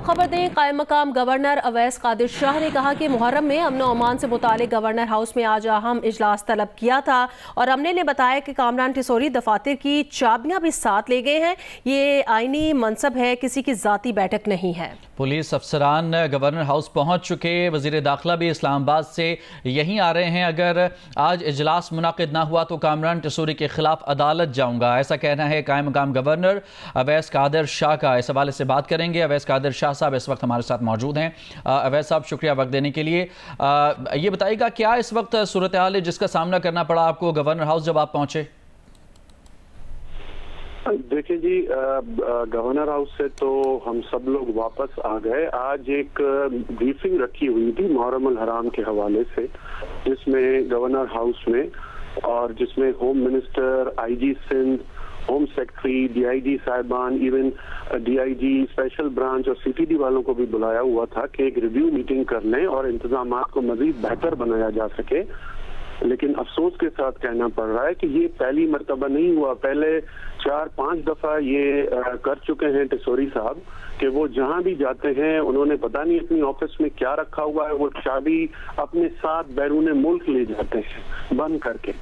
खबर दें, कायम मकाम गवर्नर अवैस कादिर शाह ने कहा कि मुहर्रम में अमन और अमान से मुतालिक गवर्नर हाउस में आज अहम इजलास तलब किया था और अमले ने बताया कि कामरान टिसोरी दफातर की चाबियां भी साथ ले गए हैं। ये आईनी मनसब है, किसी की जाती बैठक नहीं है। पुलिस अफसरान गवर्नर हाउस पहुंच चुके, वजीर दाखिला भी इस्लामाबाद से यहीं आ रहे हैं। अगर आज इजलास मुनाकिद ना हुआ तो कामरान टिसोरी के खिलाफ अदालत जाऊंगा, ऐसा कहना है कायम मकाम गवर्नर अवैस कादिर शाह का। इस हवाले से बात करेंगे। अवैस कादिर शाह साहब इस वक्त हमारे साथ मौजूद हैं। अवैस साहब, शुक्रिया वक्त देने के लिए। ये बताइएगा क्या इस वक्त सूरत हाल है जिसका सामना करना पड़ा आपको गवर्नर हाउस जब आप पहुंचे? देखिए जी, गवर्नर हाउस से तो हम सब लोग वापस आ गए। आज एक ब्रीफिंग रखी हुई थी मुहर्रम अल हराम के हवाले से, जिसमें गवर्नर हाउस में और जिसमें home minister, IG Sindh, home secretary, DIG साहिबान, इवन डीआईजी स्पेशल ब्रांच और सीटीडी वालों को भी बुलाया हुआ था कि एक रिव्यू मीटिंग कर लें और इंतजामात को मजीद बेहतर बनाया जा सके। लेकिन अफसोस के साथ कहना पड़ रहा है कि ये पहली मर्तबा नहीं हुआ। पहले 4-5 दफा ये कर चुके हैं टिसोरी साहब कि वो जहां भी जाते हैं उन्होंने पता नहीं अपनी ऑफिस में क्या रखा हुआ है, वो चाबी अपने साथ बैरून मुल्क ले जाते हैं बंद करके।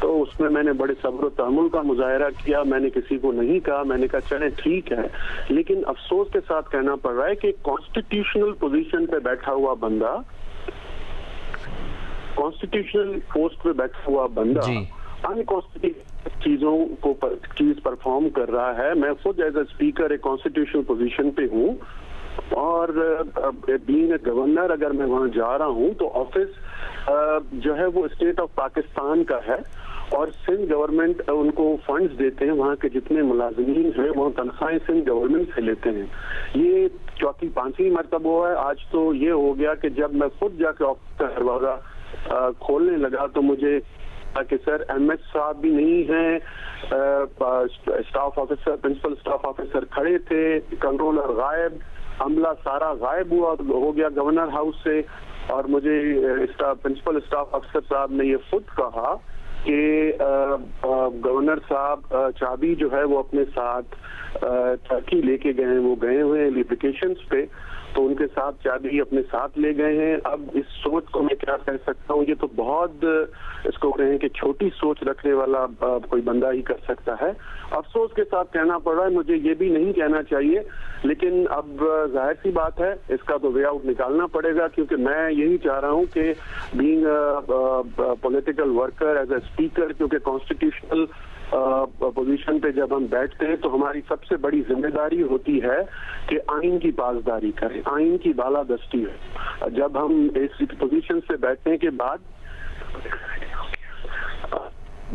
तो उसमें मैंने बड़े सब्र और तहम्मुल का मुजाहरा किया। मैंने किसी को नहीं कहा, मैंने कहा चले ठीक है। लेकिन अफसोस के साथ कहना पड़ रहा है कि कॉन्स्टिट्यूशनल पोजीशन पे बैठा हुआ बंदा, कॉन्स्टिट्यूशनल पोस्ट पे बैठा हुआ बंदा अनकॉन्स्टिट्यूशनल चीजों को चीज परफॉर्म कर रहा है। मैं खुद एज ए स्पीकर एक कॉन्स्टिट्यूशनल पोजीशन पे हूँ और बीइंग गवर्नर अगर मैं वहां जा रहा हूँ तो ऑफिस जो है वो स्टेट ऑफ पाकिस्तान का है और सिंध गवर्नमेंट उनको फंड्स देते हैं। वहाँ के जितने मुलाजिमीन हैं वो तनख्वाहें सिंध गवर्नमेंट से लेते हैं। ये 4-5वीं मरतबा हुआ है। आज तो ये हो गया कि जब मैं खुद जाके ऑफिस का दरवाजा खोलने लगा तो मुझे कि सर एमएस साहब भी नहीं है, staff officer, principal staff officer खड़े थे, कंट्रोलर गायब, अमला सारा गायब हुआ हो गया गवर्नर हाउस से। और मुझे प्रिंसिपल स्टाफ ऑफिसर साहब ने ये खुद कहा कि गवर्नर साहब चाबी जो है वो अपने साथ टर्की लेके गए हैं, वो गए हुए हैं वेकेशंस पे, तो उनके साथ चाबी अपने साथ ले गए हैं। अब इस सोच को मैं क्या कह सकता हूँ, ये तो बहुत इसको कहें कि छोटी सोच रखने वाला कोई बंदा ही कर सकता है। अफसोस के साथ कहना पड़ रहा है, मुझे ये भी नहीं कहना चाहिए, लेकिन अब जाहिर सी बात है इसका तो वे आउट निकालना पड़ेगा, क्योंकि मैं यही चाह रहा हूँ कि being political worker as a speaker, क्योंकि कॉन्स्टिट्यूशनल पोजीशन पे जब हम बैठते हैं तो हमारी सबसे बड़ी जिम्मेदारी होती है कि आइन की पासदारी करें, आइन की बालादस्ती है। जब हम इस पोजीशन से बैठने के बाद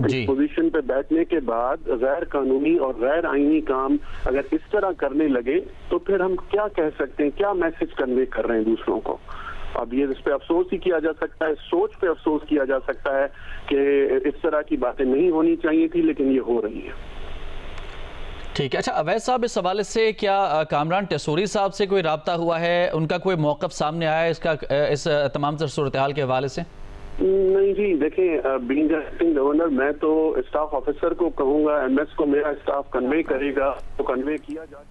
इस पोजीशन पे बैठने के बाद गैर कानूनी और गैर आईनी काम अगर इस तरह करने लगे तो फिर हम क्या कह सकते हैं, क्या मैसेज कन्वे कर रहे हैं दूसरों को। अब ये इस पे अफसोस ही किया जा सकता है, सोच पे अफसोस किया जा सकता है कि इस तरह की बातें नहीं होनी चाहिए थी, लेकिन ये हो रही है। ठीक है। अच्छा अवैस साहब, इस हवाले से क्या कामरान टिसोरी साहब से कोई राब्ता हुआ है, उनका कोई मौक़िफ़ सामने आया है इसका, इस तमाम तर सूरत हाल के हवाले से? नहीं जी, देखें बीइंग एक्टिंग गवर्नर मैं तो स्टाफ ऑफिसर को कहूँगा, एमएस को मेरा स्टाफ कन्वे करेगा, तो कन्वे किया जा